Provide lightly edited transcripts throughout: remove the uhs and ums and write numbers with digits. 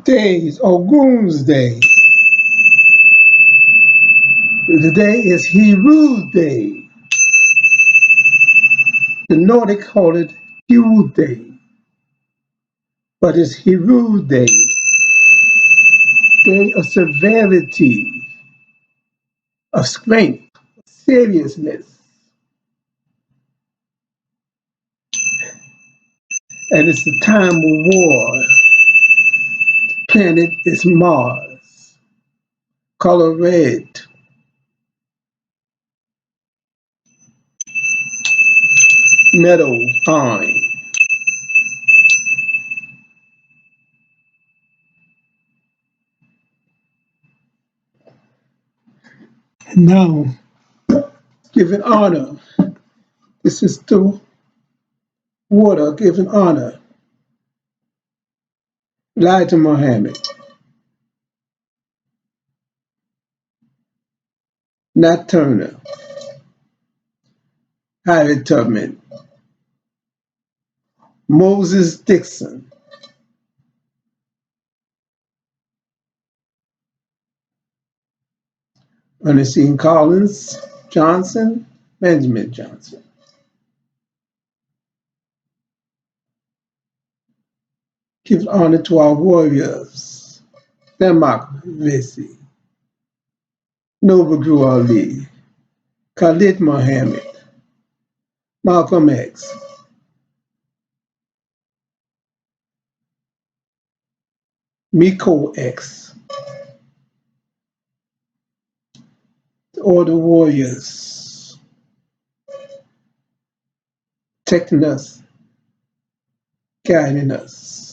Today is Ogun's Day. Today is Hebrew Day. The Nordic call it Yule Day, but it's Hebrew Day, day of severity, of strength, seriousness, and it's the time of war. Planet is Mars, color red, metal fine. And now, giving honor. This is the water giving honor. Elijah Muhammad, Nat Turner, Harriet Tubman, Moses Dixon, Ernestine Collins Johnson, Benjamin Johnson. Give honor to our warriors, democracy, Noble Drew Ali, Khalid Muhammad, Malcolm X, Miko X, all the warriors protecting us, guiding us.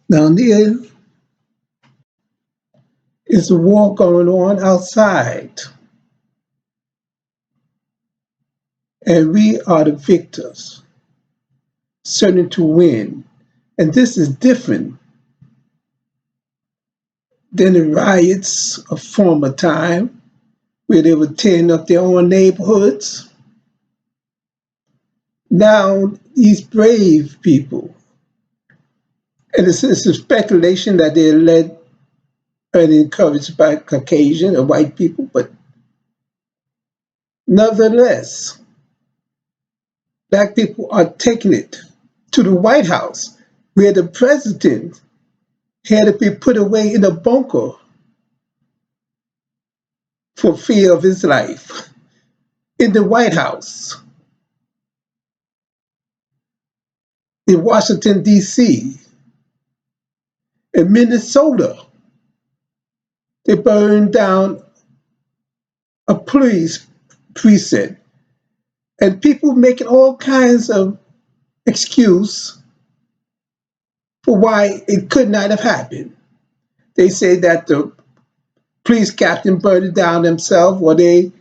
Down there is a war going on outside, and we are the victors, certain to win. And this is different than the riots of former time, where they were tearing up their own neighborhoods. Now, these brave people, and it's a speculation that they're led and encouraged by Caucasian or white people, but nevertheless, black people are taking it to the White House, where the president had to be put away in a bunker for fear of his life in the White House. In Washington, D.C., in Minnesota, they burned down a police precinct, and people making all kinds of excuse for why it could not have happened. They say that the police captain burned it down himself, or it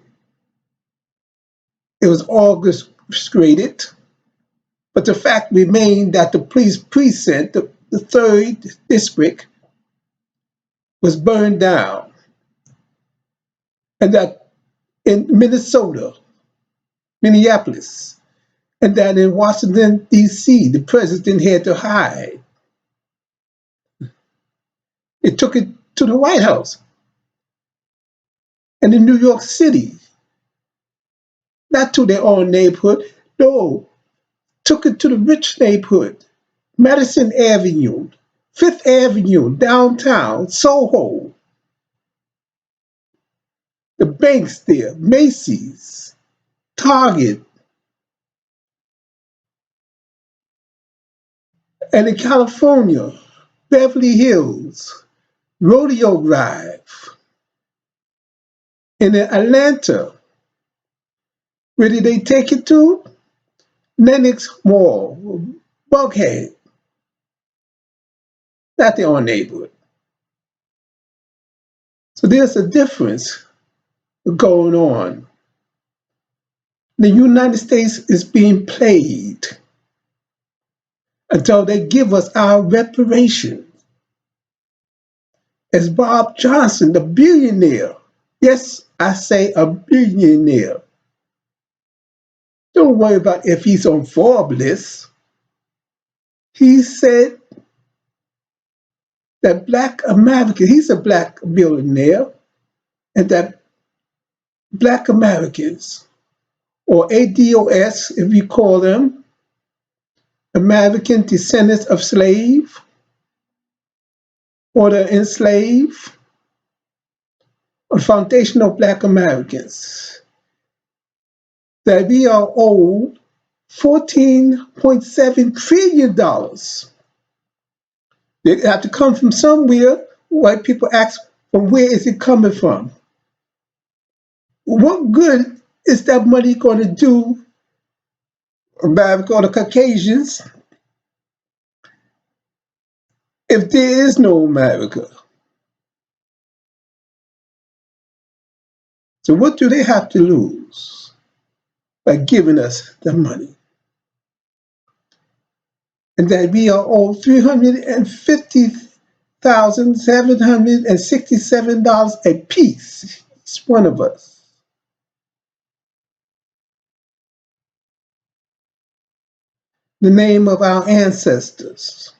was orchestrated. But the fact remained that the police precinct, the third district, was burned down. And that in Minnesota, Minneapolis, and that in Washington, D.C., the president had to hide. It took it to the White House. And in New York City, not to their own neighborhood, no, took it to the rich neighborhood, Madison Avenue, Fifth Avenue, downtown, Soho, the banks there, Macy's, Target, and in California, Beverly Hills, Rodeo Drive, and in Atlanta, where did they take it to? Lenox Mall, Buckhead, not their own neighborhood. So there's a difference going on. The United States is being played until they give us our reparation. As Bob Johnson, the billionaire, yes, I say a billionaire. Don't worry about if he's on Forbes list. He said that Black American, he's a Black billionaire, and that Black Americans, or ADOS, if you call them, American descendants of slave, or the enslaved, or foundational Black Americans, that we are owed $14.7 trillion. They have to come from somewhere. White people ask, from where is it coming from? What good is that money going to do America or the Caucasians if there is no America? So what do they have to lose by giving us the money? And that we are owed $350,767 a piece, each one of us. The name of our ancestors.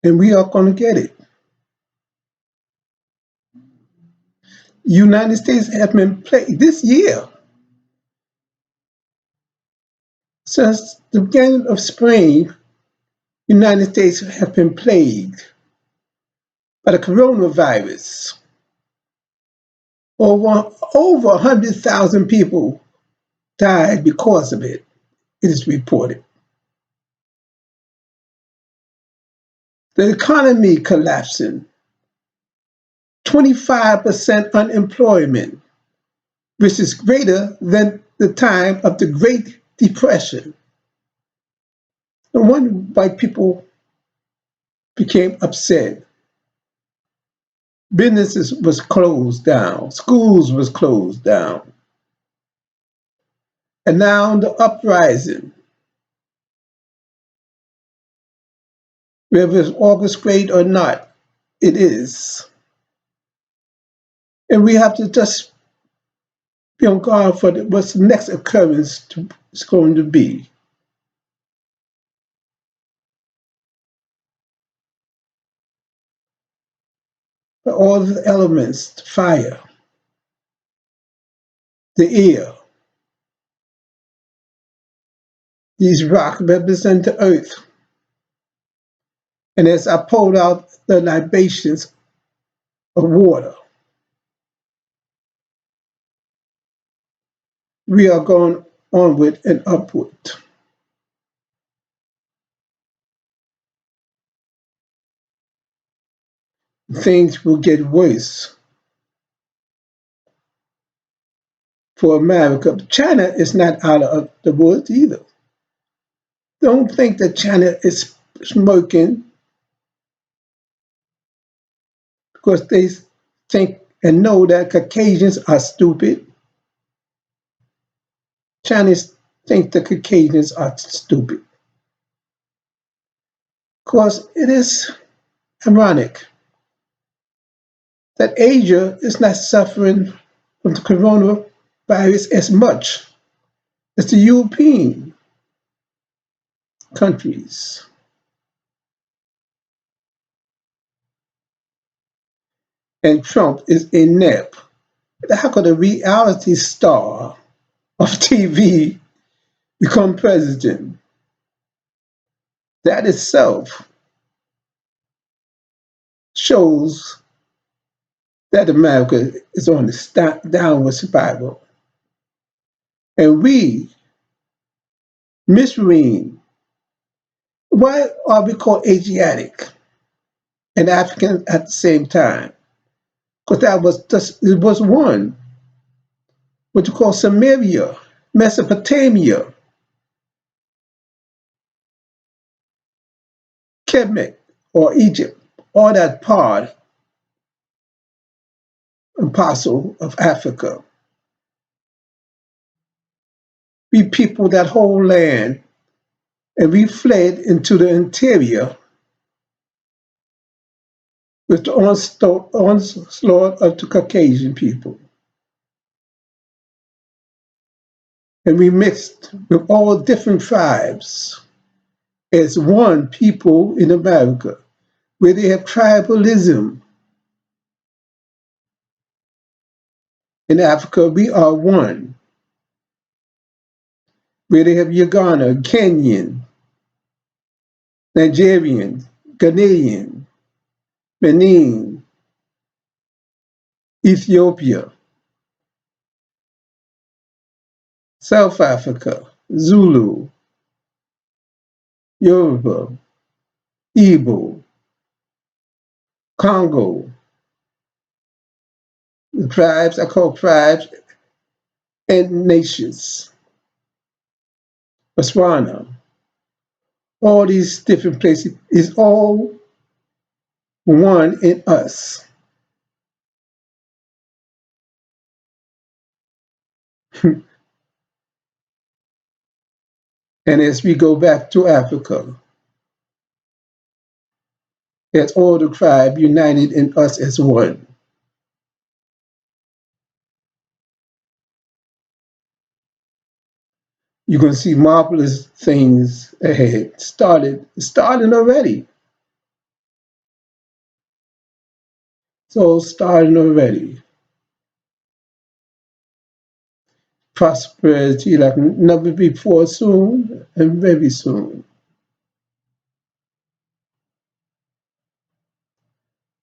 And we are going to get it. United States has been plagued this year, since the beginning of spring. United States have been plagued by the coronavirus. Over 100,000 people died because of it, it is reported. The economy collapsing, 25% unemployment, which is greater than the time of the Great Depression. No wonder white people became upset. Businesses was closed down, schools was closed down. And now the uprising, whether it's August great or not, it is. And we have to just be on guard for what's the next occurrence is going to be. But all the elements, the fire, the air, these rocks represent the earth. And as I poured out the libations of water, we are going onward and upward. Things will get worse for America. China is not out of the woods either. Don't think that China is smirking because they think and know that Caucasians are stupid. Chinese think the Caucasians are stupid. Because it is ironic that Asia is not suffering from the coronavirus as much as the European countries. And Trump is inept. How could a reality star of TV become president? That itself shows that America is on the downward spiral. And we misread. Why are we called Asiatic and African at the same time? Because it was one, what you call Samaria, Mesopotamia, Kemet, or Egypt, all that part and parcel of Africa. We peopled that whole land and we fled into the interior with the onslaught of the Caucasian people. and we mixed with all different tribes as one people in America, where they have tribalism. In Africa, we are one, where they have Uganda, Kenyan, Nigerian, Ghanaian, Benin, Ethiopia, South Africa, Zulu, Yoruba, Igbo, Congo. The tribes are called tribes and nations. Botswana, all these different places is all one in us. And as we go back to Africa, as all the tribe united in us as one. You're going to see marvelous things ahead. Starting already. It's all starting already. Prosperity like never before soon and very soon.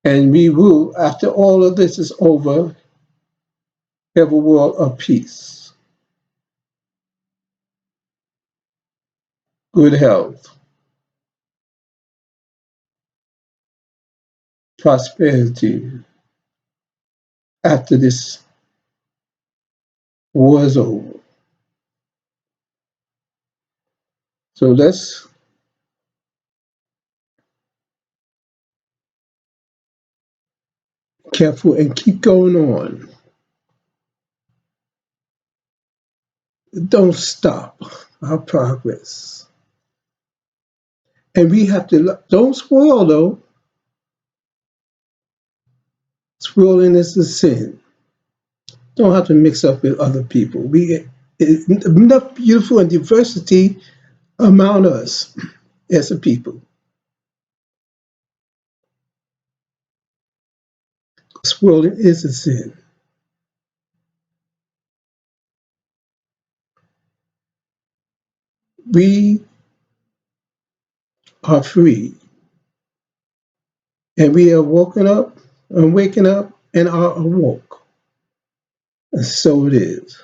And we will, after all of this is over, have a world of peace, good health, prosperity after this war is over. So let's be careful and keep going on. Don't stop our progress. And we have to, don't spoil though. Spoiling is a sin. Don't have to mix up with other people. Enough beautiful and diversity among us as a people. Spoiling is a sin. We are free, and we are woken up and waking up and are awoke. And so it is.